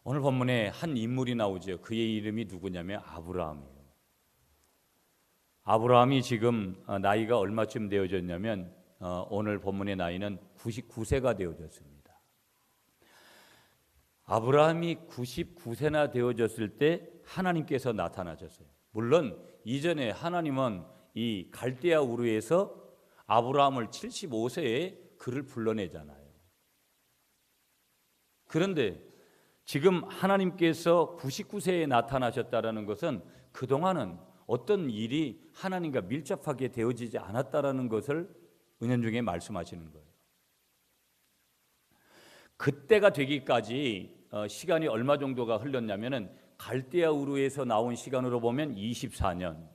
오늘 본문에 한 인물이 나오죠. 그의 이름이 누구냐면 아브라함이에요. 아브라함이 지금 나이가 얼마쯤 되어졌냐면 오늘 본문의 나이는 99세가 되어졌습니다. 아브라함이 99세나 되어졌을 때 하나님께서 나타나셨어요. 물론 이전에 하나님은 이 갈대아 우르에서 아브라함을 75세에 그를 불러내잖아요. 그런데 지금 하나님께서 99세에 나타나셨다는 것은 그동안은 어떤 일이 하나님과 밀접하게 되어지지 않았다는 것을 은연중에 말씀하시는 거예요. 그때가 되기까지 시간이 얼마 정도가 흘렀냐면은 갈대아 우르에서 나온 시간으로 보면 24년,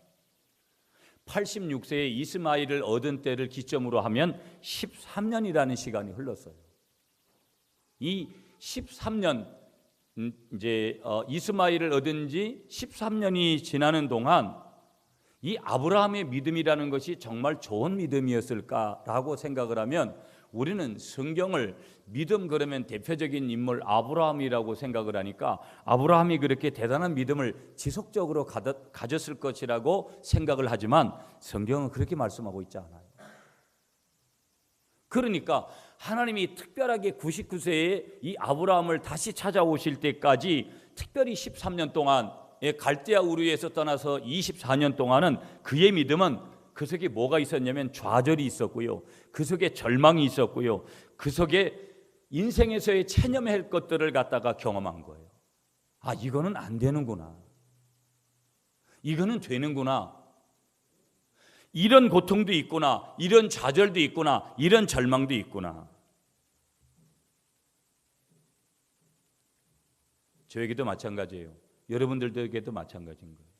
86세에 이스마엘을 얻은 때를 기점으로 하면 13년이라는 시간이 흘렀어요. 이 13년 이제 이스마엘을 얻은 지 13년이 지나는 동안 이 아브라함의 믿음이라는 것이 정말 좋은 믿음이었을까라고 생각을 하면 우리는 성경을 믿음 그러면 대표적인 인물 아브라함이라고 생각을 하니까 아브라함이 그렇게 대단한 믿음을 지속적으로 가졌을 것이라고 생각을 하지만 성경은 그렇게 말씀하고 있지 않아요. 그러니까 하나님이 특별하게 99세에 이 아브라함을 다시 찾아오실 때까지 특별히 13년 동안 갈대아 우르에서 떠나서 24년 동안은 그의 믿음은 그 속에 뭐가 있었냐면 좌절이 있었고요, 그 속에 절망이 있었고요, 그 속에 인생에서의 체념할 것들을 갖다가 경험한 거예요. 아, 이거는 안 되는구나, 이거는 되는구나, 이런 고통도 있구나, 이런 좌절도 있구나, 이런 절망도 있구나. 저에게도 마찬가지예요. 여러분들에게도 마찬가지인 거예요.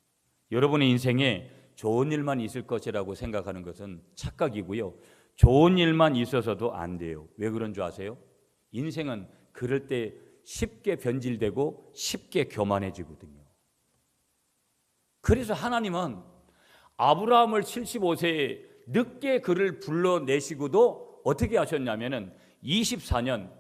여러분의 인생에 좋은 일만 있을 것이라고 생각하는 것은 착각이고요, 좋은 일만 있어서도 안 돼요. 왜 그런 줄 아세요? 인생은 그럴 때 쉽게 변질되고 쉽게 교만해지거든요. 그래서 하나님은 아브라함을 75세에 늦게 그를 불러내시고도 어떻게 하셨냐면은 24년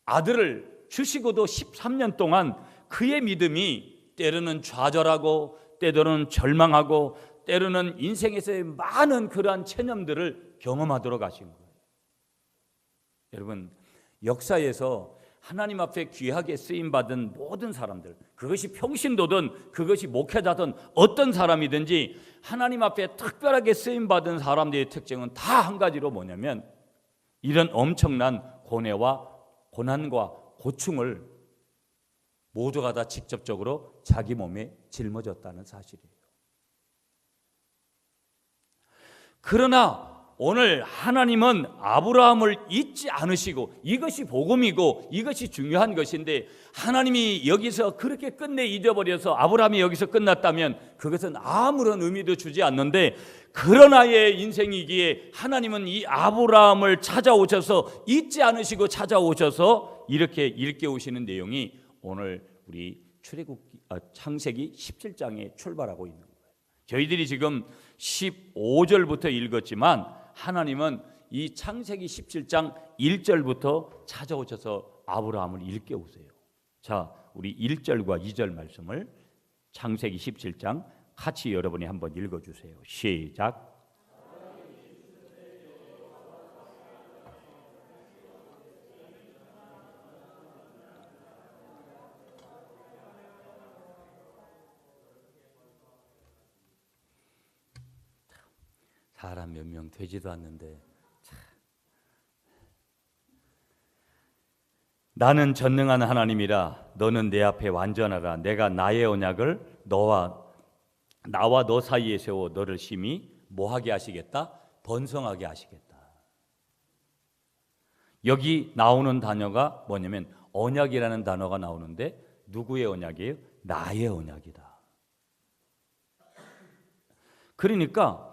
아들을 주시고도 13년 동안 그의 믿음이 때로는 좌절하고 때로는 절망하고 때로는 인생에서의 많은 그러한 체념들을 경험하도록 하신 거예요. 여러분, 역사에서 하나님 앞에 귀하게 쓰임받은 모든 사람들, 그것이 평신도든 그것이 목회자든 어떤 사람이든지 하나님 앞에 특별하게 쓰임받은 사람들의 특징은 다 한 가지로 뭐냐면 이런 엄청난 고뇌와 고난과 고충을 모두가 다 직접적으로 자기 몸에 짊어졌다는 사실이에요. 그러나 오늘 하나님은 아브라함을 잊지 않으시고 이것이 복음이고 이것이 중요한 것인데 하나님이 여기서 그렇게 끝내 잊어버려서 아브라함이 여기서 끝났다면 그것은 아무런 의미도 주지 않는데 그러나의 인생이기에 하나님은 이 아브라함을 찾아오셔서 잊지 않으시고 찾아오셔서 이렇게 일깨우시는 내용이 오늘 우리 창세기 17장에 출발하고 있는 거예요. 저희들이 지금 15절부터 읽었지만 하나님은 이 창세기 17장 1절부터 찾아오셔서 아브라함을 일깨우세요. 자, 우리 1절과 2절 말씀을 창세기 17장 같이 여러분이 한번 읽어주세요. 시작. 사람 몇 명 되지도 않는데 나는 전능한 하나님이라 너는 내 앞에 완전하라. 내가 나의 언약을 나와 너 사이에 세워 너를 심히 뭐하게 하시겠다? 번성하게 하시겠다. 여기 나오는 단어가 뭐냐면 언약이라는 단어가 나오는데 누구의 언약이에요? 나의 언약이다. 그러니까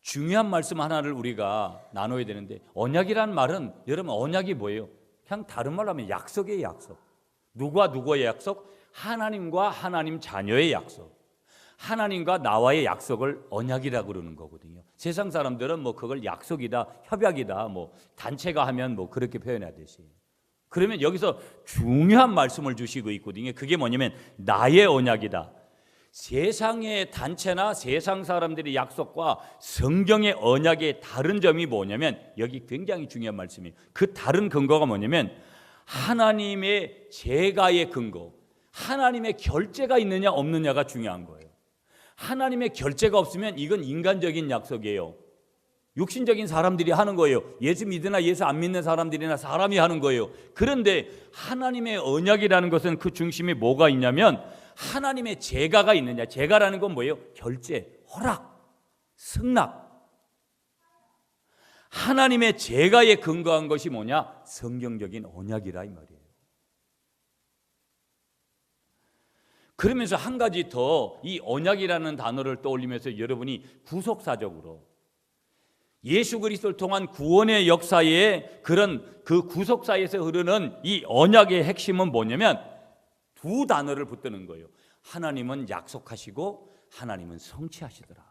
중요한 말씀 하나를 우리가 나눠야 되는데 언약이란 말은 여러분 언약이 뭐예요? 그냥 다른 말로 하면 약속이에요. 약속. 누구와 누구의 약속? 하나님과 하나님 자녀의 약속. 하나님과 나와의 약속을 언약이라고 그러는 거거든요. 세상 사람들은 뭐 그걸 약속이다, 협약이다, 뭐 단체가 하면 뭐 그렇게 표현하듯이 그러면 여기서 중요한 말씀을 주시고 있거든요. 그게 뭐냐면 나의 언약이다. 세상의 단체나 세상 사람들의 약속과 성경의 언약의 다른 점이 뭐냐면, 여기 굉장히 중요한 말씀이에요. 그 다른 근거가 뭐냐면 하나님의 제가의 근거, 하나님의 결제가 있느냐 없느냐가 중요한 거예요. 하나님의 결제가 없으면 이건 인간적인 약속이에요. 육신적인 사람들이 하는 거예요. 예수 믿으나 예수 안 믿는 사람들이나 사람이 하는 거예요. 그런데 하나님의 언약이라는 것은 그 중심에 뭐가 있냐면 하나님의 제가가 있느냐. 제가라는 건 뭐예요? 결제, 허락, 승낙. 하나님의 제가에 근거한 것이 뭐냐? 성경적인 언약이라 이 말이에요. 그러면서 한 가지 더 이 언약이라는 단어를 떠올리면서 여러분이 구속사적으로 예수 그리스도를 통한 구원의 역사에 그런 그 구속사에서 흐르는 이 언약의 핵심은 뭐냐면 두 단어를 붙드는 거예요. 하나님은 약속하시고 하나님은 성취하시더라.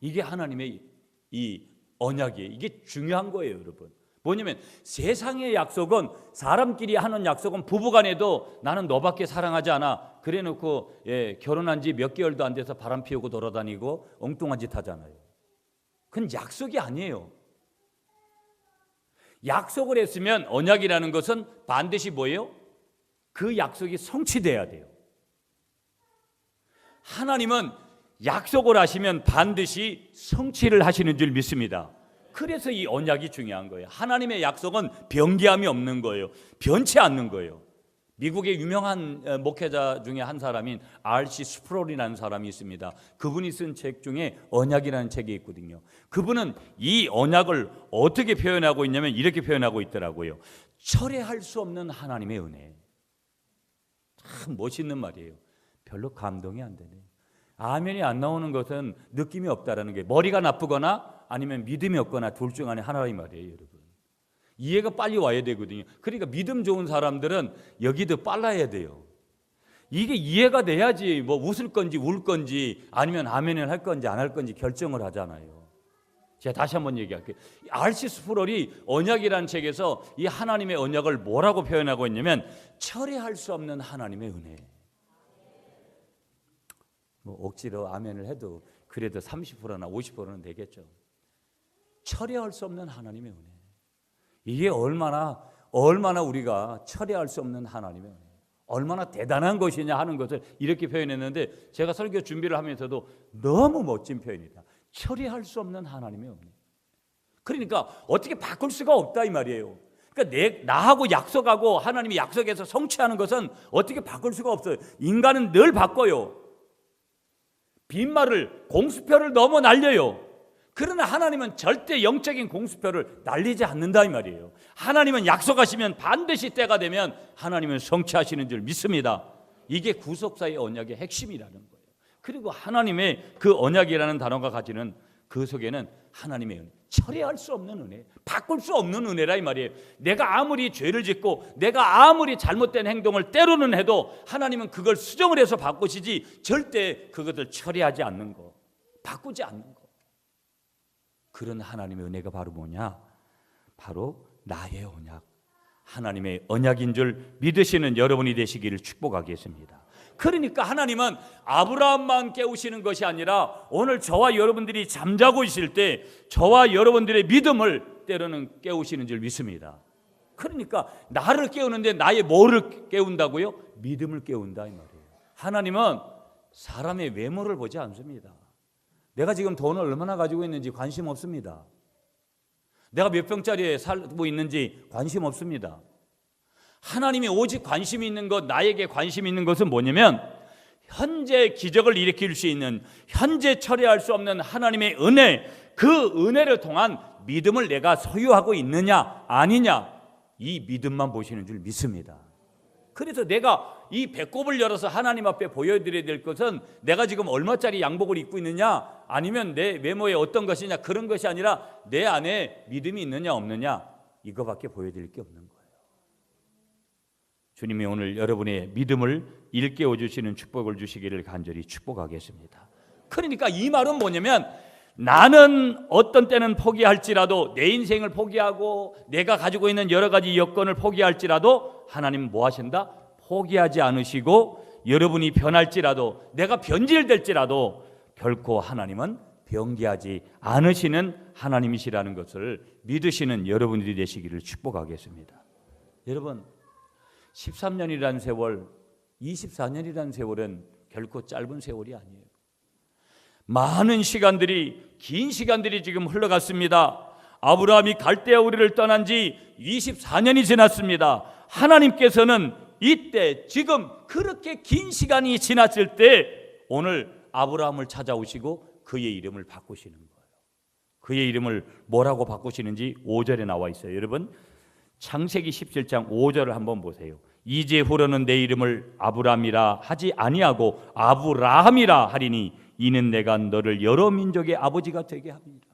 이게 하나님의 이 언약이에요. 이게 중요한 거예요, 여러분. 뭐냐면 세상의 약속은, 사람끼리 하는 약속은 부부간에도 나는 너밖에 사랑하지 않아 그래 놓고 결혼한 지 몇 개월도 안 돼서 바람 피우고 돌아다니고 엉뚱한 짓 하잖아요. 그건 약속이 아니에요. 약속을 했으면 언약이라는 것은 반드시 뭐예요? 그 약속이 성취돼야 돼요. 하나님은 약속을 하시면 반드시 성취를 하시는 줄 믿습니다. 그래서 이 언약이 중요한 거예요. 하나님의 약속은 변개함이 없는 거예요. 변치 않는 거예요. 미국의 유명한 목회자 중에 한 사람인 R.C. 스프롤이라는 사람이 있습니다. 그분이 쓴 책 중에 언약이라는 책이 있거든요. 그분은 이 언약을 어떻게 표현하고 있냐면 이렇게 표현하고 있더라고요. 철회할 수 없는 하나님의 은혜. 참 멋있는 말이에요. 별로 감동이 안 되네요. 아멘이 안 나오는 것은 느낌이 없다라는 게, 머리가 나쁘거나 아니면 믿음이 없거나 둘 중 안에 하나라 이 말이에요, 여러분. 이해가 빨리 와야 되거든요. 그러니까 믿음 좋은 사람들은 여기도 빨라야 돼요. 이게 이해가 돼야지 뭐 웃을 건지 울 건지 아니면 아멘을 할 건지 안 할 건지 결정을 하잖아요. 제가 다시 한번 얘기할게요. R.C. 스프롤이 언약이라는 책에서 이 하나님의 언약을 뭐라고 표현하고 있냐면 철회할 수 없는 하나님의 은혜. 뭐 억지로 아멘을 해도 그래도 30%나 50%는 되겠죠. 철회할 수 없는 하나님의 은혜. 이게 얼마나 우리가 철회할 수 없는 하나님의 은혜, 얼마나 대단한 것이냐 하는 것을 이렇게 표현했는데, 제가 설교 준비를 하면서도 너무 멋진 표현이다. 철회할 수 없는 하나님의 은혜. 그러니까 어떻게 바꿀 수가 없다 이 말이에요. 그러니까 나하고 약속하고 하나님이 약속해서 성취하는 것은 어떻게 바꿀 수가 없어요. 인간은 늘 바꿔요. 빈말을, 공수표를 너무 날려요. 그러나 하나님은 절대 영적인 공수표를 날리지 않는다 이 말이에요. 하나님은 약속하시면 반드시 때가 되면 하나님은 성취하시는 줄 믿습니다. 이게 구속사의 언약의 핵심이라는 거예요. 그리고 하나님의 그 언약이라는 단어가 가지는 그 속에는 하나님의 은혜, 철회할 수 없는 은혜, 바꿀 수 없는 은혜라 이 말이에요. 내가 아무리 죄를 짓고 내가 아무리 잘못된 행동을 때로는 해도 하나님은 그걸 수정을 해서 바꾸시지 절대 그것을 처리하지 않는 거, 바꾸지 않는 거. 그런 하나님의 은혜가 바로 뭐냐? 바로 나의 언약, 하나님의 언약인 줄 믿으시는 여러분이 되시기를 축복하겠습니다. 그러니까 하나님은 아브라함만 깨우시는 것이 아니라 오늘 저와 여러분들이 잠자고 있을 때 저와 여러분들의 믿음을 때로는 깨우시는 줄 믿습니다. 그러니까 나를 깨우는데 나의 뭐를 깨운다고요? 믿음을 깨운다 이 말이에요. 하나님은 사람의 외모를 보지 않습니다. 내가 지금 돈을 얼마나 가지고 있는지 관심 없습니다. 내가 몇 평짜리에 살고 있는지 관심 없습니다. 하나님이 오직 관심이 있는 것, 나에게 관심이 있는 것은 뭐냐면 현재 기적을 일으킬 수 있는, 현재 처리할 수 없는 하나님의 은혜, 그 은혜를 통한 믿음을 내가 소유하고 있느냐 아니냐, 이 믿음만 보시는 줄 믿습니다. 그래서 내가 이 배꼽을 열어서 하나님 앞에 보여드려야 될 것은 내가 지금 얼마짜리 양복을 입고 있느냐 아니면 내 외모에 어떤 것이냐, 그런 것이 아니라 내 안에 믿음이 있느냐 없느냐, 이거밖에 보여드릴 게 없는 거예요. 주님이 오늘 여러분의 믿음을 일깨워 주시는 축복을 주시기를 간절히 축복하겠습니다. 그러니까 이 말은 뭐냐면 나는 어떤 때는 포기할지라도, 내 인생을 포기하고 내가 가지고 있는 여러 가지 여건을 포기할지라도 하나님 뭐 하신다? 포기하지 않으시고 여러분이 변할지라도 내가 변질될지라도 결코 하나님은 변개하지 않으시는 하나님이시라는 것을 믿으시는 여러분들이 되시기를 축복하겠습니다. 여러분 13년이라는 세월, 24년이라는 세월은 결코 짧은 세월이 아니에요. 많은 시간들이, 긴 시간들이 지금 흘러갔습니다. 아브라함이 갈대아 우리를 떠난 지 24년이 지났습니다. 하나님께서는 이때 지금 그렇게 긴 시간이 지났을 때 오늘 아브라함을 찾아오시고 그의 이름을 바꾸시는 거예요. 그의 이름을 뭐라고 바꾸시는지 5절에 나와 있어요. 여러분 창세기 17장 5절을 한번 보세요. 이제후로는 내 이름을 아브람이라 하지 아니하고 아브라함이라 하리니 이는 내가 너를 여러 민족의 아버지가 되게 합니다.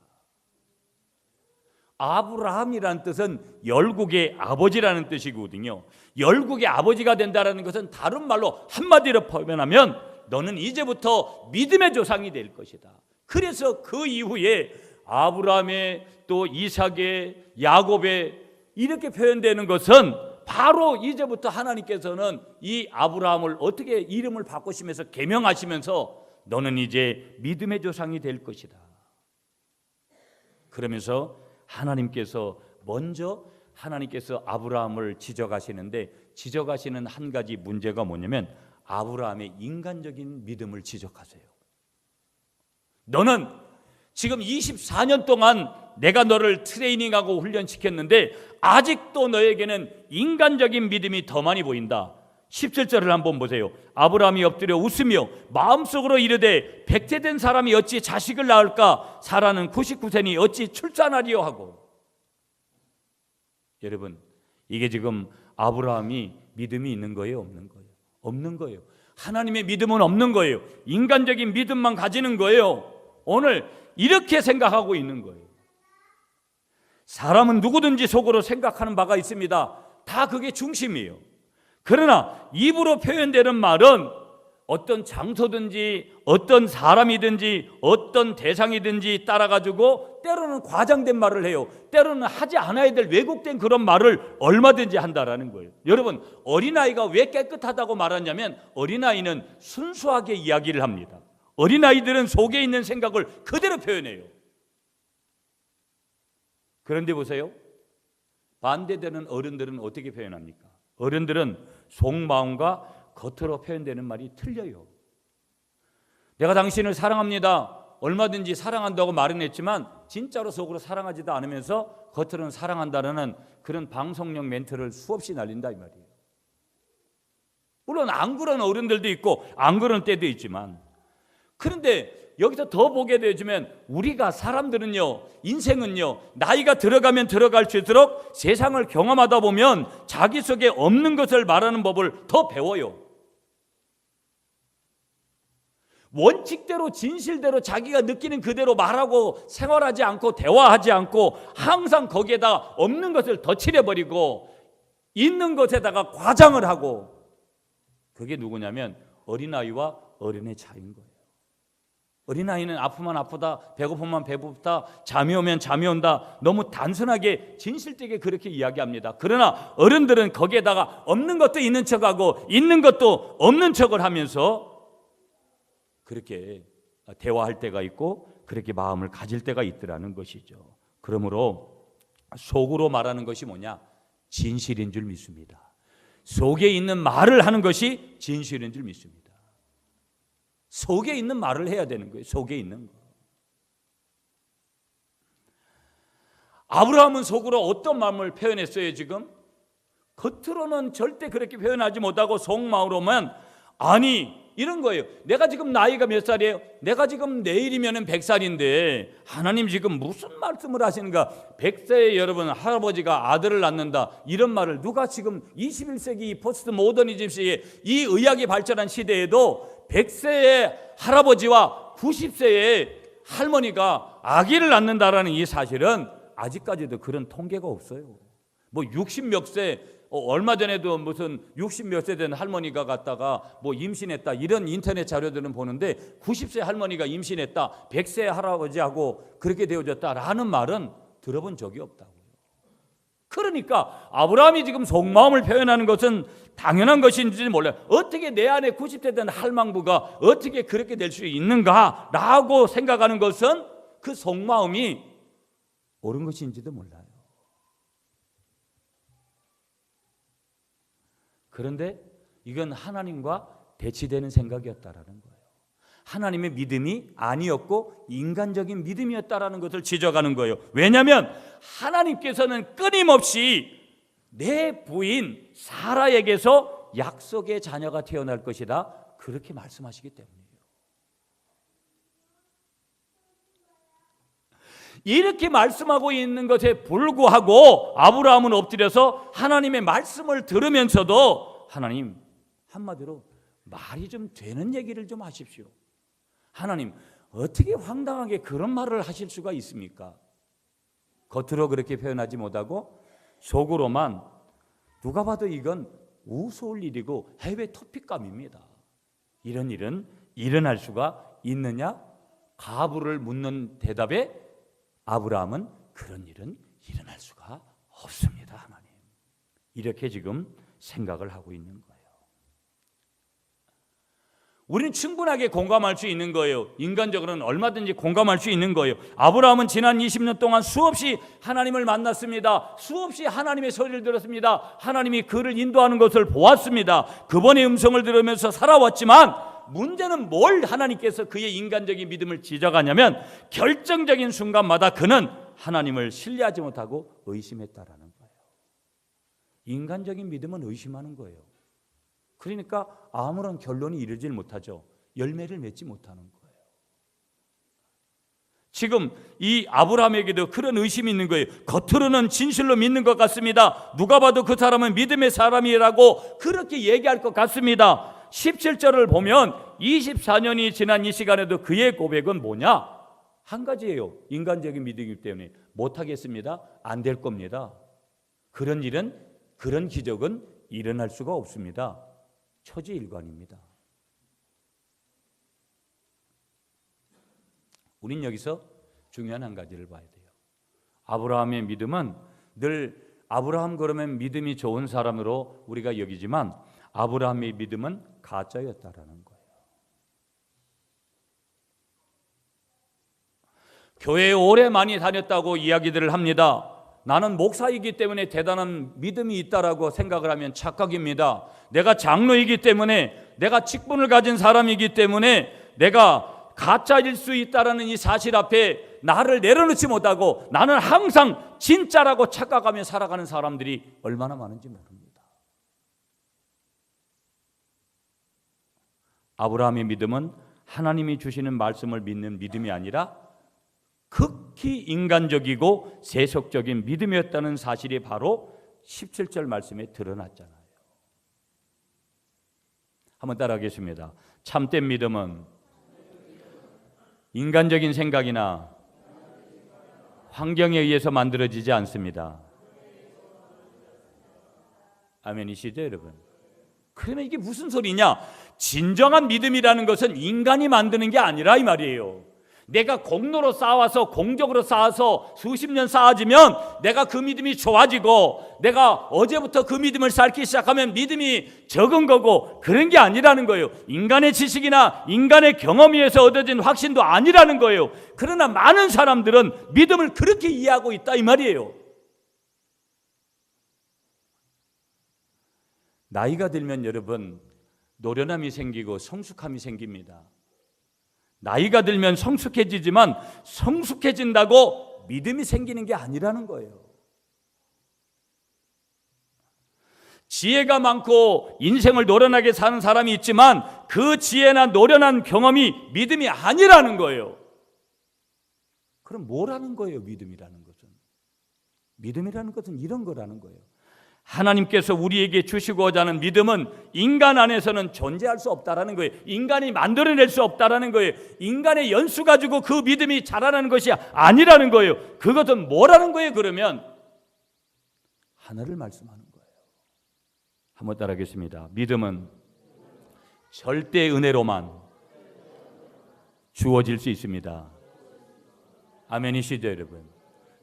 아브라함이라는 뜻은 열국의 아버지라는 뜻이거든요. 열국의 아버지가 된다는 것은 다른 말로 한마디로 표현하면 너는 이제부터 믿음의 조상이 될 것이다. 그래서 그 이후에 아브라함의 또 이삭의 야곱의 이렇게 표현되는 것은 바로 이제부터 하나님께서는 이 아브라함을 어떻게 이름을 바꾸시면서 계명하시면서 너는 이제 믿음의 조상이 될 것이다. 그러면서 하나님께서 먼저 아브라함을 지적하시는데 지적하시는 한 가지 문제가 뭐냐면 아브라함의 인간적인 믿음을 지적하세요. 너는 지금 24년 동안 내가 너를 트레이닝하고 훈련시켰는데 아직도 너에게는 인간적인 믿음이 더 많이 보인다. 17절을 한번 보세요. 아브라함이 엎드려 웃으며 마음속으로 이르되 100세 된 사람이 어찌 자식을 낳을까? 사라는 99세니 어찌 출산하리요 하고. 여러분 이게 지금 아브라함이 믿음이 있는 거예요? 없는 거예요? 없는 거예요. 하나님의 믿음은 없는 거예요. 인간적인 믿음만 가지는 거예요. 오늘 이렇게 생각하고 있는 거예요. 사람은 누구든지 속으로 생각하는 바가 있습니다. 다 그게 중심이에요. 그러나 입으로 표현되는 말은 어떤 장소든지 어떤 사람이든지 어떤 대상이든지 따라가지고 때로는 과장된 말을 해요. 때로는 하지 않아야 될 왜곡된 그런 말을 얼마든지 한다라는 거예요. 여러분 어린아이가 왜 깨끗하다고 말하냐면 어린아이는 순수하게 이야기를 합니다. 어린아이들은 속에 있는 생각을 그대로 표현해요. 그런데 보세요. 반대되는 어른들은 어떻게 표현합니까? 어른들은 속마음과 겉으로 표현되는 말이 틀려요. 내가 당신을 사랑합니다. 얼마든지 사랑한다고 말은 했지만 진짜로 속으로 사랑하지도 않으면서 겉으로는 사랑한다는 그런 방송용 멘트를 수없이 날린다 이 말이에요. 물론 안 그런 어른들도 있고 안 그런 때도 있지만 그런데 여기서 더 보게 되어지면 우리가 사람들은요 인생은요 나이가 들어가면 들어갈수록 세상을 경험하다 보면 자기 속에 없는 것을 말하는 법을 더 배워요. 원칙대로 진실대로 자기가 느끼는 그대로 말하고 생활하지 않고 대화하지 않고 항상 거기에다 없는 것을 덧칠해버리고 있는 것에다가 과장을 하고 그게 누구냐면 어린아이와 어른의 차이인 거예요. 어린아이는 아프면 아프다, 배고프면 배고프다, 잠이 오면 잠이 온다. 너무 단순하게 진실되게 그렇게 이야기합니다. 그러나 어른들은 거기에다가 없는 것도 있는 척하고 있는 것도 없는 척을 하면서 그렇게 대화할 때가 있고 그렇게 마음을 가질 때가 있더라는 것이죠. 그러므로 속으로 말하는 것이 뭐냐? 진실인 줄 믿습니다. 속에 있는 말을 하는 것이 진실인 줄 믿습니다. 속에 있는 말을 해야 되는 거예요. 속에 있는 거. 아브라함은 속으로 어떤 마음을 표현했어요 지금? 겉으로는 절대 그렇게 표현하지 못하고 속마음으로만 아니 이런 거예요. 내가 지금 나이가 몇 살이에요? 내가 지금 내일이면 100살인데 하나님 지금 무슨 말씀을 하시는가? 100세의 여러분 할아버지가 아들을 낳는다 이런 말을 누가 지금 21세기 포스트 모더니즘 시기에 이 의학이 발전한 시대에도 100세의 할아버지와 90세의 할머니가 아기를 낳는다라는 이 사실은 아직까지도 그런 통계가 없어요. 뭐 60몇 세 얼마 전에도 무슨 60몇 세 된 할머니가 갔다가 뭐 임신했다 이런 인터넷 자료들은 보는데 90세 할머니가 임신했다 100세 할아버지하고 그렇게 되어졌다라는 말은 들어본 적이 없다고요. 그러니까 아브라함이 지금 속마음을 표현하는 것은 당연한 것인지 몰라요. 어떻게 내 안에 90대 된 할망구가 어떻게 그렇게 될 수 있는가라고 생각하는 것은 그 속마음이 옳은 것인지도 몰라요. 그런데 이건 하나님과 대치되는 생각이었다라는 거예요. 하나님의 믿음이 아니었고 인간적인 믿음이었다라는 것을 지적하는 거예요. 왜냐하면 하나님께서는 끊임없이 내 부인 사라에게서 약속의 자녀가 태어날 것이다, 그렇게 말씀하시기 때문이에요. 이렇게 말씀하고 있는 것에 불구하고 아브라함은 엎드려서 하나님의 말씀을 들으면서도 하나님, 한마디로 말이 좀 되는 얘기를 좀 하십시오. 하나님, 어떻게 황당하게 그런 말을 하실 수가 있습니까? 겉으로 그렇게 표현하지 못하고 속으로만 누가 봐도 이건 우스울 일이고 해외 토픽감입니다. 이런 일은 일어날 수가 있느냐? 가부를 묻는 대답에 아브라함은 그런 일은 일어날 수가 없습니다, 하나님. 이렇게 지금 생각을 하고 있는 거예요. 우리는 충분하게 공감할 수 있는 거예요. 인간적으로는 얼마든지 공감할 수 있는 거예요. 아브라함은 지난 20년 동안 수없이 하나님을 만났습니다. 수없이 하나님의 소리를 들었습니다. 하나님이 그를 인도하는 것을 보았습니다. 그분의 음성을 들으면서 살아왔지만 문제는 뭘 하나님께서 그의 인간적인 믿음을 지적하냐면 결정적인 순간마다 그는 하나님을 신뢰하지 못하고 의심했다라는 거예요. 인간적인 믿음은 의심하는 거예요. 그러니까 아무런 결론이 이르질 못하죠. 열매를 맺지 못하는 거예요. 지금 이 아브라함에게도 그런 의심이 있는 거예요. 겉으로는 진실로 믿는 것 같습니다. 누가 봐도 그 사람은 믿음의 사람이라고 그렇게 얘기할 것 같습니다. 17절을 보면 24년이 지난 이 시간에도 그의 고백은 뭐냐? 한 가지예요. 인간적인 믿음이기 때문에 못하겠습니다. 안 될 겁니다. 그런 일은, 그런 기적은 일어날 수가 없습니다. 초지일관입니다. 우린 여기서 중요한 한 가지를 봐야 돼요. 아브라함의 믿음은 늘 아브라함 그러면 믿음이 좋은 사람으로 우리가 여기지만 아브라함의 믿음은 가짜였다라는 거예요. 교회에 오래 많이 다녔다고 이야기들을 합니다. 나는 목사이기 때문에 대단한 믿음이 있다라고 생각을 하면 착각입니다. 내가 장로이기 때문에, 내가 직분을 가진 사람이기 때문에 내가 가짜일 수 있다라는 이 사실 앞에 나를 내려놓지 못하고 나는 항상 진짜라고 착각하며 살아가는 사람들이 얼마나 많은지 모릅니다. 아브라함의 믿음은 하나님이 주시는 말씀을 믿는 믿음이 아니라 극히 인간적이고 세속적인 믿음이었다는 사실이 바로 17절 말씀에 드러났잖아요. 한번 따라하겠습니다. 참된 믿음은 인간적인 생각이나 환경에 의해서 만들어지지 않습니다. 아멘이시죠, 여러분? 그러면 이게 무슨 소리냐? 진정한 믿음이라는 것은 인간이 만드는 게 아니라 이 말이에요. 내가 공로로 쌓아서 공적으로 쌓아서 수십 년 쌓아지면 내가 그 믿음이 좋아지고 내가 어제부터 그 믿음을 쌓기 시작하면 믿음이 적은 거고 그런 게 아니라는 거예요. 인간의 지식이나 인간의 경험에 의해서 얻어진 확신도 아니라는 거예요. 그러나 많은 사람들은 믿음을 그렇게 이해하고 있다 이 말이에요. 나이가 들면 여러분 노련함이 생기고 성숙함이 생깁니다. 나이가 들면 성숙해지지만 성숙해진다고 믿음이 생기는 게 아니라는 거예요. 지혜가 많고 인생을 노련하게 사는 사람이 있지만 그 지혜나 노련한 경험이 믿음이 아니라는 거예요. 그럼 뭐라는 거예요? 믿음이라는 것은. 믿음이라는 것은 이런 거라는 거예요. 하나님께서 우리에게 주시고자 하는 믿음은 인간 안에서는 존재할 수 없다라는 거예요. 인간이 만들어낼 수 없다라는 거예요. 인간의 연수 가지고 그 믿음이 자라나는 것이 아니라는 거예요. 그것은 뭐라는 거예요? 그러면 하늘을 말씀하는 거예요. 한번 따라하겠습니다. 믿음은 절대 은혜로만 주어질 수 있습니다. 아멘이시죠, 여러분?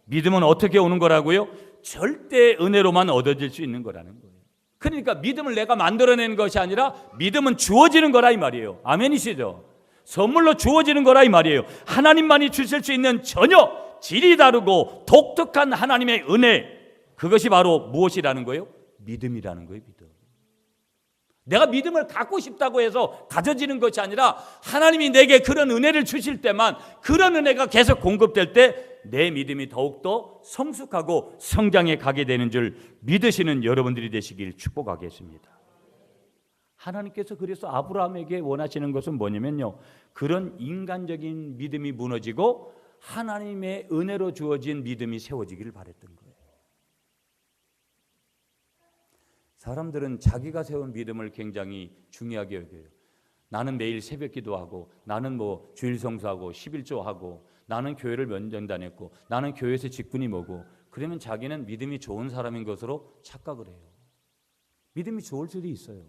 믿음은 어떻게 오는 거라고요? 절대 은혜로만 얻어질 수 있는 거라는 거예요. 그러니까 믿음을 내가 만들어내는 것이 아니라 믿음은 주어지는 거라 이 말이에요. 아멘이시죠? 선물로 주어지는 거라 이 말이에요. 하나님만이 주실 수 있는 전혀 질이 다르고 독특한 하나님의 은혜, 그것이 바로 무엇이라는 거예요? 믿음이라는 거예요. 믿음. 내가 믿음을 갖고 싶다고 해서 가져지는 것이 아니라 하나님이 내게 그런 은혜를 주실 때만, 그런 은혜가 계속 공급될 때 내 믿음이 더욱더 성숙하고 성장해 가게 되는 줄 믿으시는 여러분들이 되시길 축복하겠습니다. 하나님께서 그래서 아브라함에게 원하시는 것은 뭐냐면요, 그런 인간적인 믿음이 무너지고 하나님의 은혜로 주어진 믿음이 세워지기를 바랬던 거예요. 사람들은 자기가 세운 믿음을 굉장히 중요하게 여겨요. 나는 매일 새벽 기도하고, 나는 주일 성수하고 11조하고, 나는 교회를 몇 년 다녔고, 나는 교회에서 직분이 뭐고, 그러면 자기는 믿음이 좋은 사람인 것으로 착각을 해요. 믿음이 좋을 수도 있어요.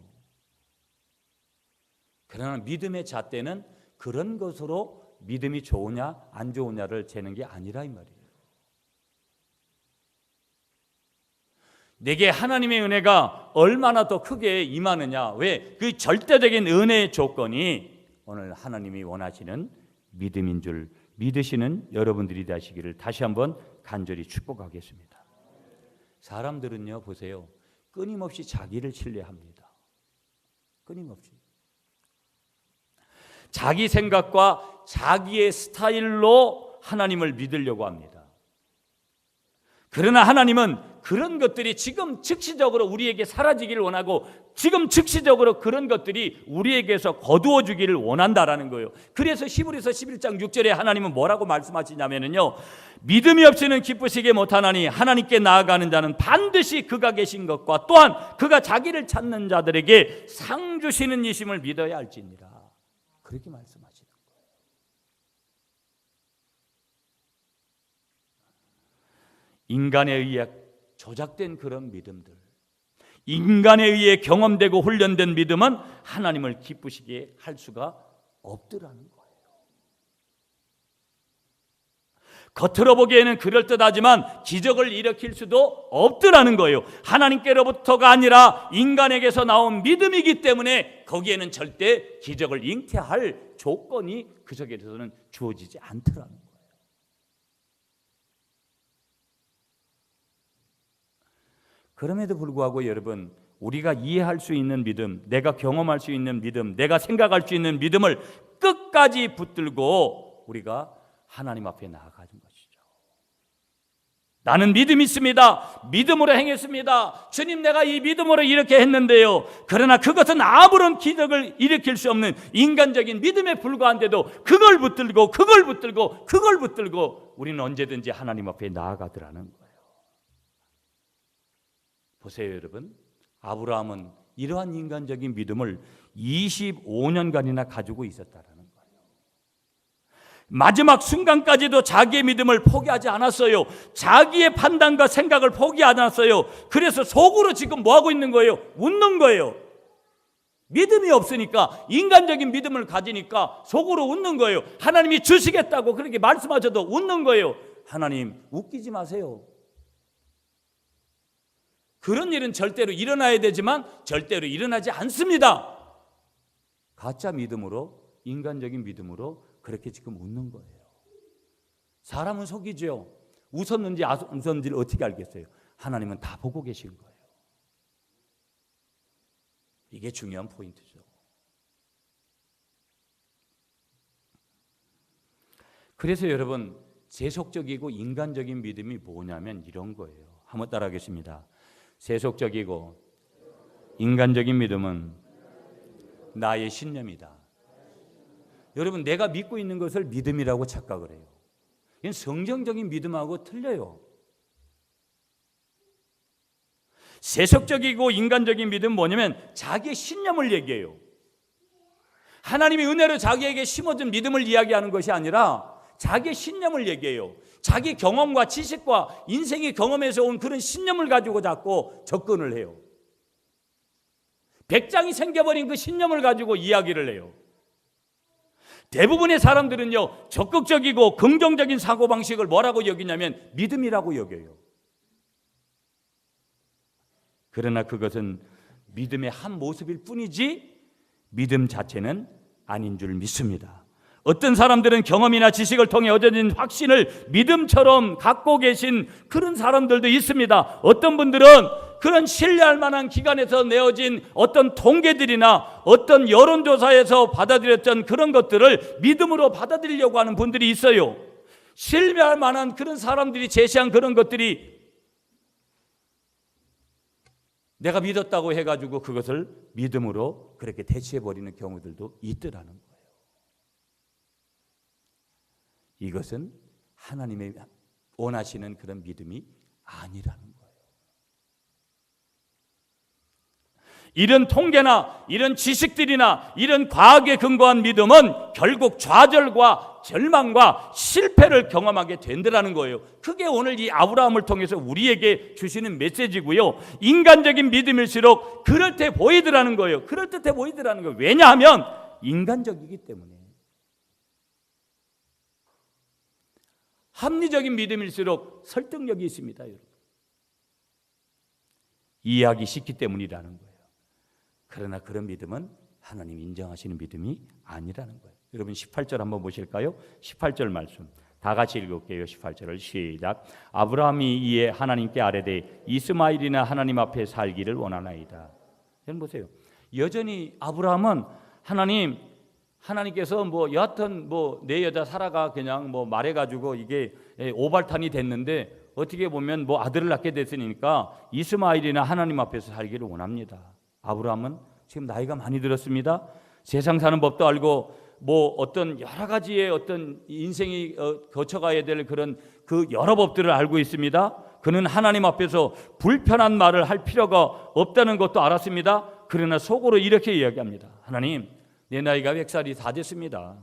그러나 믿음의 잣대는 그런 것으로 믿음이 좋으냐 안 좋으냐를 재는 게 아니라 이 말이에요. 내게 하나님의 은혜가 얼마나 더 크게 임하느냐, 왜? 그 절대적인 은혜의 조건이 오늘 하나님이 원하시는 믿음인 줄 믿으시는 여러분들이 되시기를 다시 한번 간절히 축복하겠습니다. 사람들은요, 보세요, 끊임없이 자기를 신뢰합니다. 끊임없이 자기 생각과 자기의 스타일로 하나님을 믿으려고 합니다. 그러나 하나님은 그런 것들이 지금 즉시적으로 우리에게 사라지기를 원하고, 지금 즉시적으로 그런 것들이 우리에게서 거두어 주기를 원한다라는 거예요. 그래서 히브리서 11장 6절에 하나님은 뭐라고 말씀하시냐면요, 믿음이 없이는 기쁘시게 못하나니 하나님께 나아가는 자는 반드시 그가 계신 것과 또한 그가 자기를 찾는 자들에게 상 주시는 이심을 믿어야 할지니라. 그렇게 말씀하시는 거예요. 인간에 의해 조작된 그런 믿음들, 인간에 의해 경험되고 훈련된 믿음은 하나님을 기쁘시게 할 수가 없더라는 거예요. 겉으로 보기에는 그럴듯하지만 기적을 일으킬 수도 없더라는 거예요. 하나님께로부터가 아니라 인간에게서 나온 믿음이기 때문에 거기에는 절대 기적을 잉태할 조건이 그 속에서는 주어지지 않더라는 거예요. 그럼에도 불구하고 여러분, 우리가 이해할 수 있는 믿음, 내가 경험할 수 있는 믿음, 내가 생각할 수 있는 믿음을 끝까지 붙들고 우리가 하나님 앞에 나아가는 것이죠. 나는 믿음이 있습니다. 믿음으로 행했습니다. 주님, 내가 이 믿음으로 이렇게 했는데요. 그러나 그것은 아무런 기적을 일으킬 수 없는 인간적인 믿음에 불과한데도 그걸 붙들고 우리는 언제든지 하나님 앞에 나아가더라는 거예요. 보세요, 여러분. 아브라함은 이러한 인간적인 믿음을 25년간이나 가지고 있었다라는 거예요. 마지막 순간까지도 자기의 믿음을 포기하지 않았어요. 자기의 판단과 생각을 포기하지 않았어요. 그래서 속으로 지금 뭐 하고 있는 거예요? 웃는 거예요. 믿음이 없으니까, 인간적인 믿음을 가지니까 속으로 웃는 거예요. 하나님이 주시겠다고 그렇게 말씀하셔도 웃는 거예요. 하나님, 웃기지 마세요. 그런 일은 절대로 일어나야 되지만 절대로 일어나지 않습니다. 가짜 믿음으로, 인간적인 믿음으로 그렇게 지금 웃는 거예요. 사람은 속이죠. 웃었는지 안 웃었는지를 어떻게 알겠어요? 하나님은 다 보고 계신 거예요. 이게 중요한 포인트죠. 그래서 여러분, 세속적이고 인간적인 믿음이 뭐냐면 이런 거예요. 한번 따라하겠습니다. 세속적이고 인간적인 믿음은 나의 신념이다. 여러분, 내가 믿고 있는 것을 믿음이라고 착각을 해요. 이건 성경적인 믿음하고 틀려요. 세속적이고 인간적인 믿음은 뭐냐면 자기의 신념을 얘기해요. 하나님의 은혜로 자기에게 심어준 믿음을 이야기하는 것이 아니라 자기의 신념을 얘기해요. 자기 경험과 지식과 인생의 경험에서 온 그런 신념을 가지고 자꾸 접근을 해요. 백장이 생겨버린 그 신념을 가지고 이야기를 해요. 대부분의 사람들은요, 적극적이고 긍정적인 사고방식을 뭐라고 여기냐면 믿음이라고 여겨요. 그러나 그것은 믿음의 한 모습일 뿐이지 믿음 자체는 아닌 줄 믿습니다. 어떤 사람들은 경험이나 지식을 통해 얻어진 확신을 믿음처럼 갖고 계신 그런 사람들도 있습니다. 어떤 분들은 그런 신뢰할 만한 기관에서 내어진 어떤 통계들이나 어떤 여론조사에서 받아들였던 그런 것들을 믿음으로 받아들이려고 하는 분들이 있어요. 신뢰할 만한 그런 사람들이 제시한 그런 것들이 내가 믿었다고 해가지고 그것을 믿음으로 그렇게 대체해버리는 경우들도 있더라는 거예요. 이것은 하나님의 원하시는 그런 믿음이 아니라는 거예요. 이런 통계나 이런 지식들이나 이런 과학에 근거한 믿음은 결국 좌절과 절망과 실패를 경험하게 된다는 거예요. 그게 오늘 이 아브라함을 통해서 우리에게 주시는 메시지고요. 인간적인 믿음일수록 그럴듯해 보이더라는 거예요. 그럴듯해 보이더라는 거예요. 왜냐하면 인간적이기 때문에. 합리적인 믿음일수록 설득력이 있습니다, 여러분. 이해하기 쉽기 때문이라는 거예요. 그러나 그런 믿음은 하나님이 인정하시는 믿음이 아니라는 거예요. 여러분 18절 한번 보실까요? 18절 말씀 다 같이 읽을게요. 18절을 시작. 아브라함이 이에 하나님께 아뢰되 이스마엘이나 하나님 앞에 살기를 원하나이다. 여러분 보세요. 여전히 아브라함은 하나님께서 여하튼 내 여자 사라가 그냥 말해가지고 이게 오발탄이 됐는데 어떻게 보면 아들을 낳게 됐으니까 이스마엘이나 하나님 앞에서 살기를 원합니다. 아브라함은 지금 나이가 많이 들었습니다. 세상 사는 법도 알고 어떤 여러 가지의 어떤 인생이 거쳐가야 될 그런 그 여러 법들을 알고 있습니다. 그는 하나님 앞에서 불편한 말을 할 필요가 없다는 것도 알았습니다. 그러나 속으로 이렇게 이야기합니다. 하나님, 내 나이가 100살이 다 됐습니다.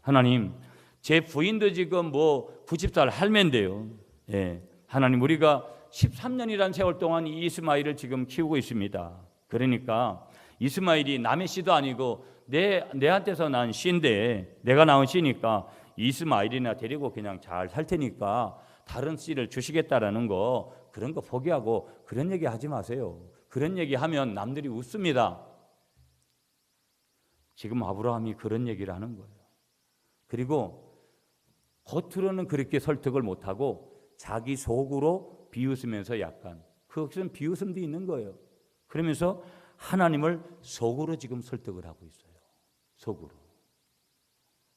하나님, 제 부인도 지금 90살 할매인데요. 예, 하나님, 우리가 13년이라는 세월 동안 이 이스마엘을 지금 키우고 있습니다. 그러니까 이스마엘이 남의 씨도 아니고 내한테서 난 씨인데 내가 낳은 씨니까 이스마엘이나 데리고 그냥 잘 살 테니까 다른 씨를 주시겠다라는 거, 그런 거 포기하고 그런 얘기 하지 마세요. 그런 얘기 하면 남들이 웃습니다. 지금 아브라함이 그런 얘기를 하는 거예요. 그리고 겉으로는 그렇게 설득을 못하고 자기 속으로 비웃으면서 약간 그것은 비웃음도 있는 거예요. 그러면서 하나님을 속으로 지금 설득을 하고 있어요. 속으로.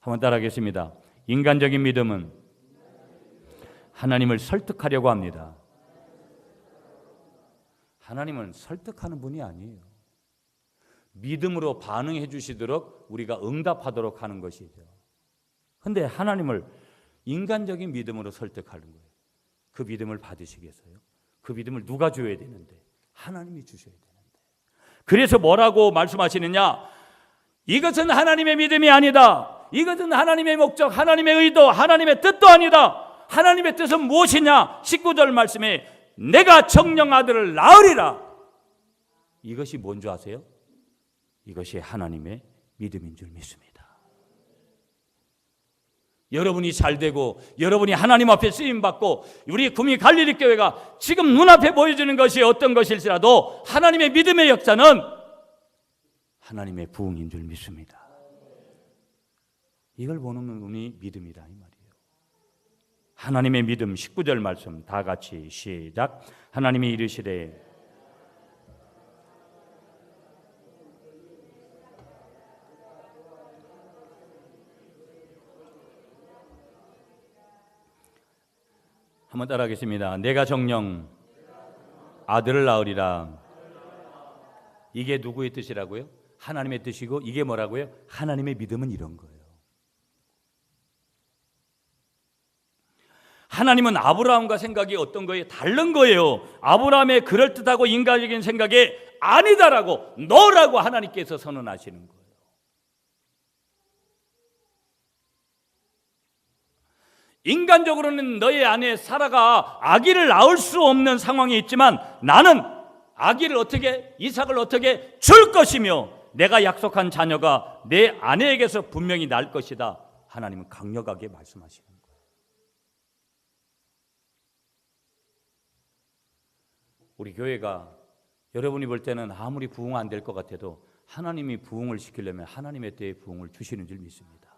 한번 따라하겠습니다. 인간적인 믿음은 하나님을 설득하려고 합니다. 하나님은 설득하는 분이 아니에요. 믿음으로 반응해 주시도록 우리가 응답하도록 하는 것이죠. 그런데 하나님을 인간적인 믿음으로 설득하는 거예요. 그 믿음을 받으시겠어요? 그 믿음을 누가 줘야 되는데? 하나님이 주셔야 되는데. 그래서 뭐라고 말씀하시느냐? 이것은 하나님의 믿음이 아니다. 이것은 하나님의 목적, 하나님의 의도, 하나님의 뜻도 아니다. 하나님의 뜻은 무엇이냐? 19절 말씀에 내가 정령 아들을 낳으리라. 이것이 뭔지 아세요? 이것이 하나님의 믿음인 줄 믿습니다. 여러분이 잘되고 여러분이 하나님 앞에 쓰임받고 우리 구미 갈릴리 교회가 지금 눈앞에 보여주는 것이 어떤 것일지라도 하나님의 믿음의 역사는 하나님의 부흥인 줄 믿습니다. 이걸 보는 눈이 믿음이다 이 말이에요. 하나님의 믿음 19절 말씀 다 같이 시작. 하나님이 이르시되 한번 따라하겠습니다. 내가 정령 아들을 낳으리라. 이게 누구의 뜻이라고요? 하나님의 뜻이고 이게 뭐라고요? 하나님의 믿음은 이런 거예요. 하나님은 아브라함과 생각이 어떤 거예요? 다른 거예요. 아브라함의 그럴듯하고 인간적인 생각이 아니다라고 너라고 하나님께서 선언하시는 거예요. 인간적으로는 너의 아내 사라가 아기를 낳을 수 없는 상황에 있지만 나는 아기를 이삭을 어떻게 줄 것이며 내가 약속한 자녀가 내 아내에게서 분명히 날 것이다. 하나님은 강력하게 말씀하시는 거예요. 우리 교회가 여러분이 볼 때는 아무리 부흥 안 될 것 같아도 하나님이 부흥을 시키려면 하나님의 때에 부흥을 주시는 줄 믿습니다.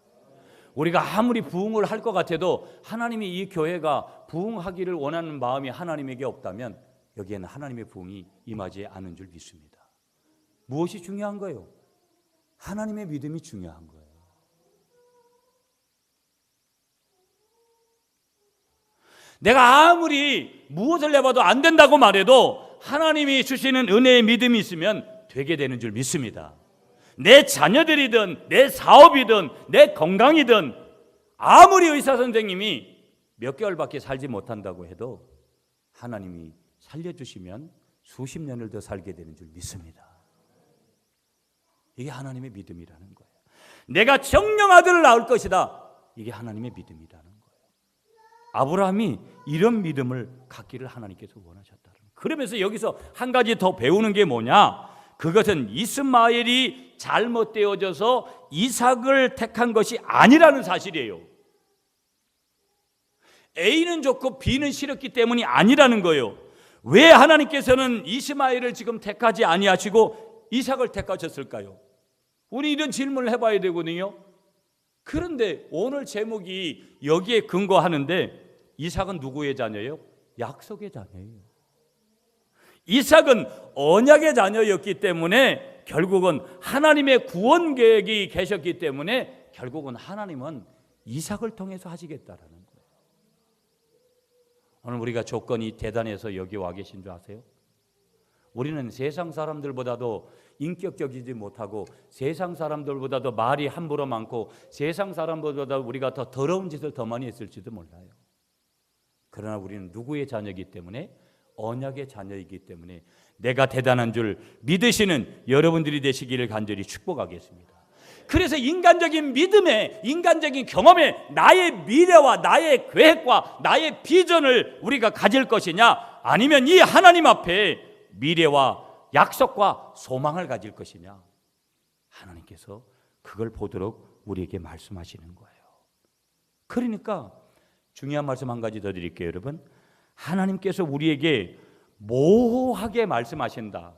우리가 아무리 부흥을 할 것 같아도 하나님이 이 교회가 부흥하기를 원하는 마음이 하나님에게 없다면 여기에는 하나님의 부흥이 임하지 않은 줄 믿습니다. 무엇이 중요한 거예요? 하나님의 믿음이 중요한 거예요. 내가 아무리 무엇을 해봐도 안 된다고 말해도 하나님이 주시는 은혜의 믿음이 있으면 되게 되는 줄 믿습니다. 내 자녀들이든 내 사업이든 내 건강이든 아무리 의사 선생님이 몇 개월밖에 살지 못한다고 해도 하나님이 살려주시면 수십 년을 더 살게 되는 줄 믿습니다. 이게 하나님의 믿음이라는 거예요. 내가 정령 아들을 낳을 것이다. 이게 하나님의 믿음이라는 거예요. 아브라함이 이런 믿음을 갖기를 하나님께서 원하셨다는 거예요. 그러면서 여기서 한 가지 더 배우는 게 뭐냐? 그것은 이스마엘이 잘못되어져서 이삭을 택한 것이 아니라는 사실이에요. A는 좋고 B는 싫었기 때문이 아니라는 거예요. 왜 하나님께서는 이스마엘을 지금 택하지 아니하시고 이삭을 택하셨을까요? 우리 이런 질문을 해봐야 되거든요. 그런데 오늘 제목이 여기에 근거하는데 이삭은 누구의 자녀예요? 약속의 자녀예요. 이삭은 언약의 자녀였기 때문에 결국은 하나님의 구원 계획이 계셨기 때문에 결국은 하나님은 이삭을 통해서 하시겠다라는 거예요. 오늘 우리가 조건이 대단해서 여기 와 계신 줄 아세요? 우리는 세상 사람들보다도 인격적이지 못하고 세상 사람들보다도 말이 함부로 많고 세상 사람들보다 우리가 더 더러운 짓을 더 많이 했을지도 몰라요. 그러나 우리는 누구의 자녀이기 때문에? 언약의 자녀이기 때문에 내가 대단한 줄 믿으시는 여러분들이 되시기를 간절히 축복하겠습니다. 그래서 인간적인 믿음에, 인간적인 경험에 나의 미래와 나의 계획과 나의 비전을 우리가 가질 것이냐, 아니면 이 하나님 앞에 미래와 약속과 소망을 가질 것이냐, 하나님께서 그걸 보도록 우리에게 말씀하시는 거예요. 그러니까 중요한 말씀 한 가지 더 드릴게요. 여러분, 하나님께서 우리에게 모호하게 말씀하신다,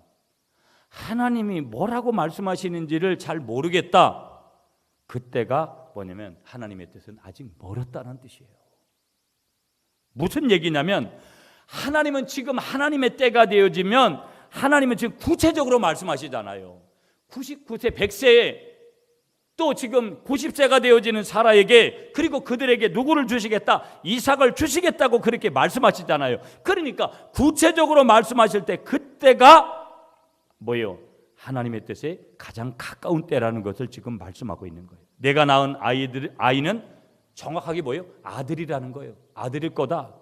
하나님이 뭐라고 말씀하시는지를 잘 모르겠다, 그때가 뭐냐면 하나님의 뜻은 아직 멀었다는 뜻이에요. 무슨 얘기냐면 하나님은 지금 하나님의 때가 되어지면 하나님은 지금 구체적으로 말씀하시잖아요. 99세 100세에 또 지금 90세가 되어지는 사라에게, 그리고 그들에게 누구를 주시겠다? 이삭을 주시겠다고 그렇게 말씀하시잖아요. 그러니까 구체적으로 말씀하실 때 그때가 뭐예요? 하나님의 뜻에 가장 가까운 때라는 것을 지금 말씀하고 있는 거예요. 내가 낳은 아이는 정확하게 뭐예요? 아들이라는 거예요. 아들일 거다.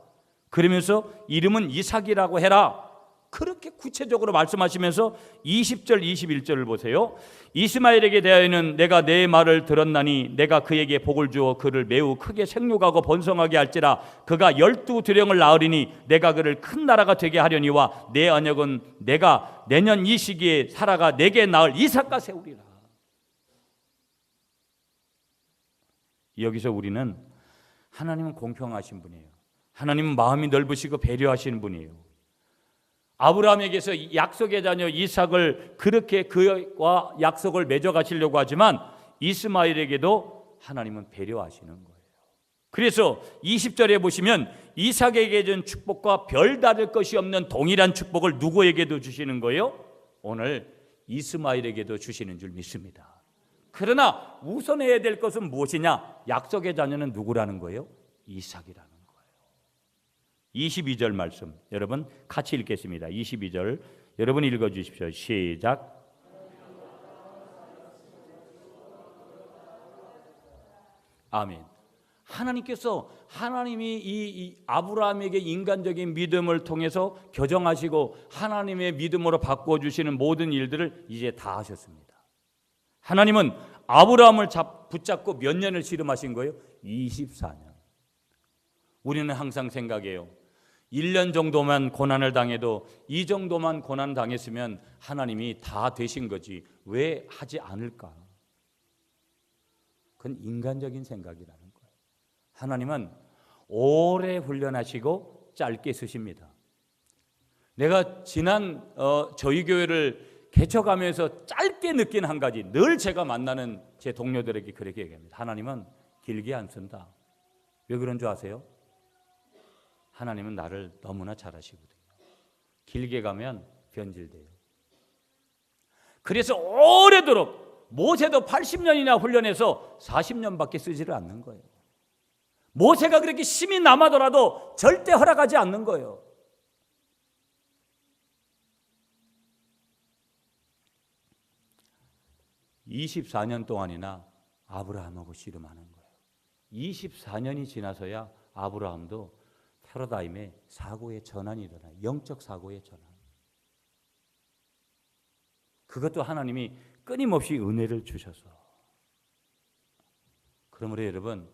그러면서 이름은 이삭이라고 해라. 그렇게 구체적으로 말씀하시면서 20절 21절을 보세요. 이스마엘에게 대하여는 내가 내 말을 들었나니 내가 그에게 복을 주어 그를 매우 크게 생육하고 번성하게 할지라. 그가 12두령을 낳으리니 내가 그를 큰 나라가 되게 하려니와 내 언약은 내가 내년 이 시기에 사라가 내게 낳을 이삭과 세우리라. 여기서 우리는 하나님은 공평하신 분이에요. 하나님은 마음이 넓으시고 배려하시는 분이에요. 아브라함에게서 약속의 자녀 이삭을 그렇게 그와 약속을 맺어 가시려고 하지만 이스마엘에게도 하나님은 배려하시는 거예요. 그래서 20절에 보시면 이삭에게 준 축복과 별다를 것이 없는 동일한 축복을 누구에게도 주시는 거예요? 오늘 이스마엘에게도 주시는 줄 믿습니다. 그러나 우선해야 될 것은 무엇이냐? 약속의 자녀는 누구라는 거예요? 이삭이라는 거예요. 22절 말씀 여러분 같이 읽겠습니다. 22절 여러분 읽어주십시오. 시작. 아멘. 하나님께서 하나님이 이 아브라함에게 인간적인 믿음을 통해서 교정하시고 하나님의 믿음으로 바꿔주시는 모든 일들을 이제 다 하셨습니다. 하나님은 아브라함을 붙잡고 몇 년을 씨름하신 거예요? 24년. 우리는 항상 생각해요. 1년 정도만 고난을 당해도 이 정도만 고난 당했으면 하나님이 다 되신 거지 왜 하지 않을까? 그건 인간적인 생각이라는 거예요. 하나님은 오래 훈련하시고 짧게 쓰십니다. 내가 지난 저희 교회를 개척하면서 짧게 느낀 한 가지, 늘 제가 만나는 제 동료들에게 그렇게 얘기합니다. 하나님은 길게 안 쓴다. 왜 그런 줄 아세요? 하나님은 나를 너무나 잘 아시거든요. 길게 가면 변질돼요. 그래서 오래도록 모세도 80년이나 훈련해서 40년밖에 쓰지를 않는 거예요. 모세가 그렇게 심히 남아더라도 절대 허락하지 않는 거예요. (24년) 동안이나 아브라함하고 씨름하는 거예요. 24년이 지나서야 아브라함도 패러다임의 사고의 전환이 일어나요. 영적 사고의 전환. 그것도 하나님이 끊임없이 은혜를 주셔서. 그러므로 여러분,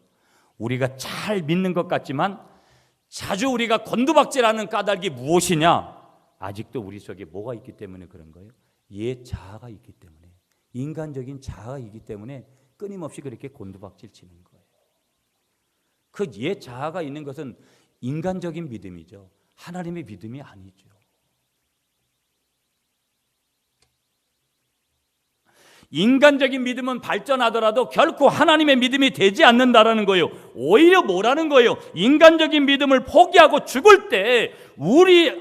우리가 잘 믿는 것 같지만 자주 우리가 곤두박질하는 까닭이 무엇이냐? 아직도 우리 속에 뭐가 있기 때문에 그런 거예요? 옛 자아가 있기 때문에, 인간적인 자아가 있기 때문에 끊임없이 그렇게 곤두박질 치는 거예요. 그 옛 자아가 있는 것은 인간적인 믿음이죠. 하나님의 믿음이 아니죠. 인간적인 믿음은 발전하더라도 결코 하나님의 믿음이 되지 않는다라는 거예요. 오히려 뭐라는 거예요? 인간적인 믿음을 포기하고 죽을 때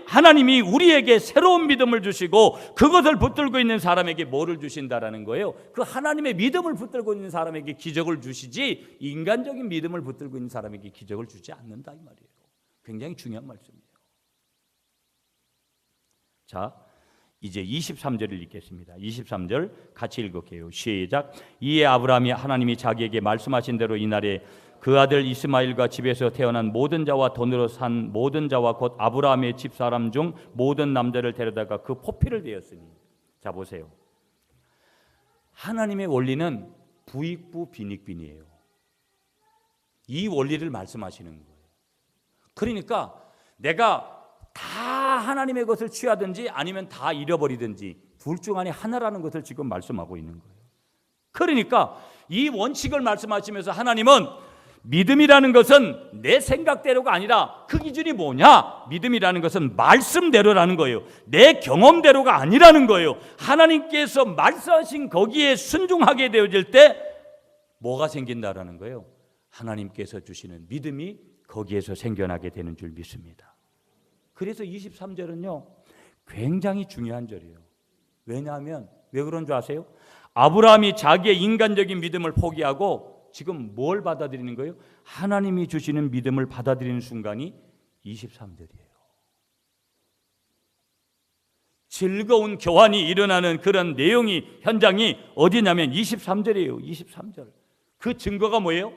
하나님이 우리에게 새로운 믿음을 주시고 그것을 붙들고 있는 사람에게 뭐를 주신다라는 거예요? 그 하나님의 믿음을 붙들고 있는 사람에게 기적을 주시지 인간적인 믿음을 붙들고 있는 사람에게 기적을 주지 않는다 이 말이에요. 굉장히 중요한 말씀이에요. 자, 이제 23절을 읽겠습니다. 23절 같이 읽을게요. 시작. 이에 아브라함이 하나님이 자기에게 말씀하신 대로 이날에 그 아들 이스마엘과 집에서 태어난 모든 자와 돈으로 산 모든 자와 곧 아브라함의 집사람 중 모든 남자를 데려다가 그 포피를 되었으니. 자 보세요. 하나님의 원리는 부익부 빈익빈이에요. 이 원리를 말씀하시는 거예요. 그러니까 내가 다 하나님의 것을 취하든지 아니면 다 잃어버리든지 둘 중 안에 하나라는 것을 지금 말씀하고 있는 거예요. 그러니까 이 원칙을 말씀하시면서 하나님은 믿음이라는 것은 내 생각대로가 아니라 그 기준이 뭐냐? 믿음이라는 것은 말씀대로라는 거예요. 내 경험대로가 아니라는 거예요. 하나님께서 말씀하신 거기에 순종하게 되어질 때 뭐가 생긴다라는 거예요? 하나님께서 주시는 믿음이 거기에서 생겨나게 되는 줄 믿습니다. 그래서 23절은요 굉장히 중요한 절이에요. 왜냐하면 왜 그런 줄 아세요? 아브라함이 자기의 인간적인 믿음을 포기하고 지금 뭘 받아들이는 거예요? 하나님이 주시는 믿음을 받아들이는 순간이 23절이에요. 즐거운 교환이 일어나는 그런 내용이 현장이 어디냐면 23절이에요. 23절. 그 증거가 뭐예요?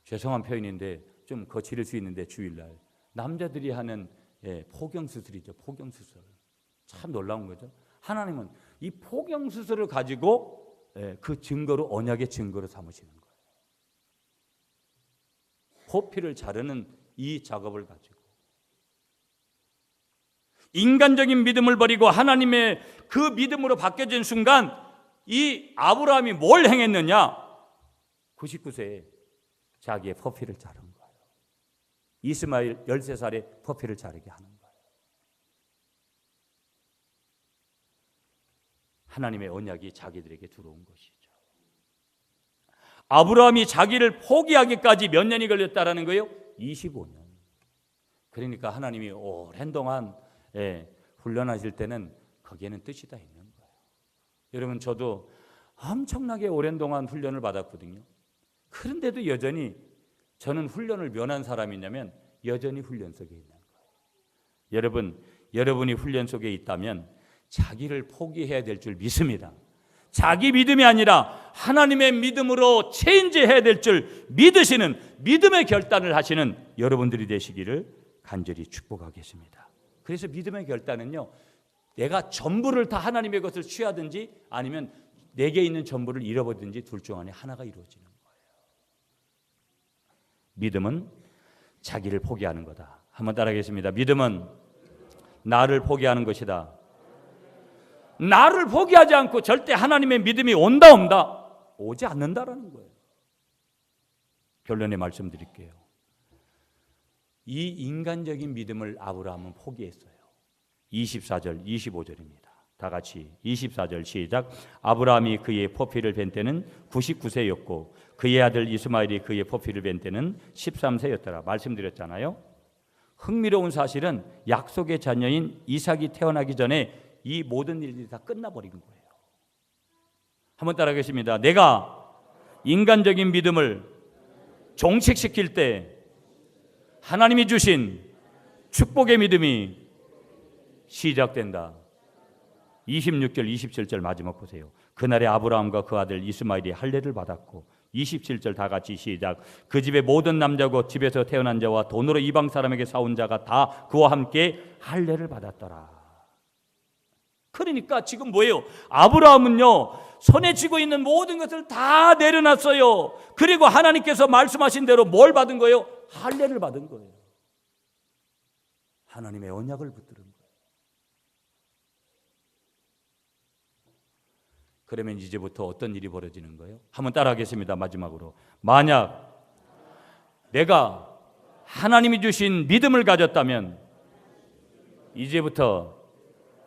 죄송한 표현인데 좀 거칠을 수 있는데 주일날 남자들이 하는 포경수술이죠. 포경수술. 참 놀라운 거죠. 하나님은 이 포경수술을 가지고 그 증거로 언약의 증거로 삼으시는 거예요. 포피를 자르는 이 작업을 가지고 인간적인 믿음을 버리고 하나님의 그 믿음으로 바뀌어진 순간 이 아브라함이 뭘 행했느냐? 99세에 자기의 포피를 자른 거예요. 이스마엘 13살에 포피를 자르게 하는 거예요. 하나님의 언약이 자기들에게 들어온 것이죠. 아브라함이 자기를 포기하기까지 몇 년이 걸렸다라는 거예요? 25년. 그러니까 하나님이 오랜 동안 훈련하실 때는 거기에는 뜻이 다 있는 거예요. 여러분 저도 엄청나게 오랜 동안 훈련을 받았거든요. 그런데도 여전히 저는 훈련을 면한 사람이냐면 여전히 훈련 속에 있는 거예요. 여러분이 훈련 속에 있다면 자기를 포기해야 될 줄 믿습니다. 자기 믿음이 아니라 하나님의 믿음으로 체인지해야 될 줄 믿으시는 믿음의 결단을 하시는 여러분들이 되시기를 간절히 축복하겠습니다. 그래서 믿음의 결단은요, 내가 전부를 다 하나님의 것을 취하든지 아니면 내게 있는 전부를 잃어버리든지 둘 중 안에 하나가 이루어지는 거예요. 믿음은 자기를 포기하는 거다. 한번 따라하겠습니다. 믿음은 나를 포기하는 것이다. 나를 포기하지 않고 절대 하나님의 믿음이 온다 온다 오지 않는다라는 거예요. 결론에 말씀드릴게요. 이 인간적인 믿음을 아브라함은 포기했어요. 24절, 25절입니다. 다 같이 24절 시작. 아브라함이 그의 포피를 뵌 때는 99세였고 그의 아들 이스마엘이 그의 포피를 뵌 때는 13세였더라. 말씀드렸잖아요. 흥미로운 사실은 약속의 자녀인 이삭이 태어나기 전에 이 모든 일들이 다 끝나버린 거예요. 한번 따라하겠습니다. 내가 인간적인 믿음을 종식시킬 때 하나님이 주신 축복의 믿음이 시작된다. 26절, 27절 마지막 보세요. 그날에 아브라함과 그 아들 이스마엘이 할례를 받았고 27절 다 같이 시작. 그 집의 모든 남자고 집에서 태어난 자와 돈으로 이방 사람에게 사온 자가 다 그와 함께 할례를 받았더라. 그러니까 지금 뭐예요? 아브라함은요, 손에 쥐고 있는 모든 것을 다 내려놨어요. 그리고 하나님께서 말씀하신 대로 뭘 받은 거예요? 할례를 받은 거예요. 하나님의 언약을 붙들은 거예요. 그러면 이제부터 어떤 일이 벌어지는 거예요? 한번 따라하겠습니다. 마지막으로. 만약 내가 하나님이 주신 믿음을 가졌다면 이제부터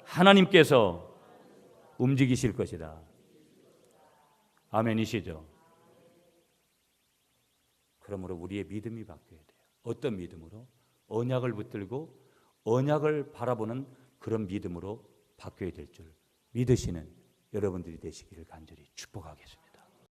하나님께서 움직이실 것이다. 아멘이시죠? 그러므로 우리의 믿음이 바뀌어야 돼요. 어떤 믿음으로? 언약을 붙들고 언약을 바라보는 그런 믿음으로 바뀌어야 될 줄 믿으시는 여러분들이 되시기를 간절히 축복하겠습니다.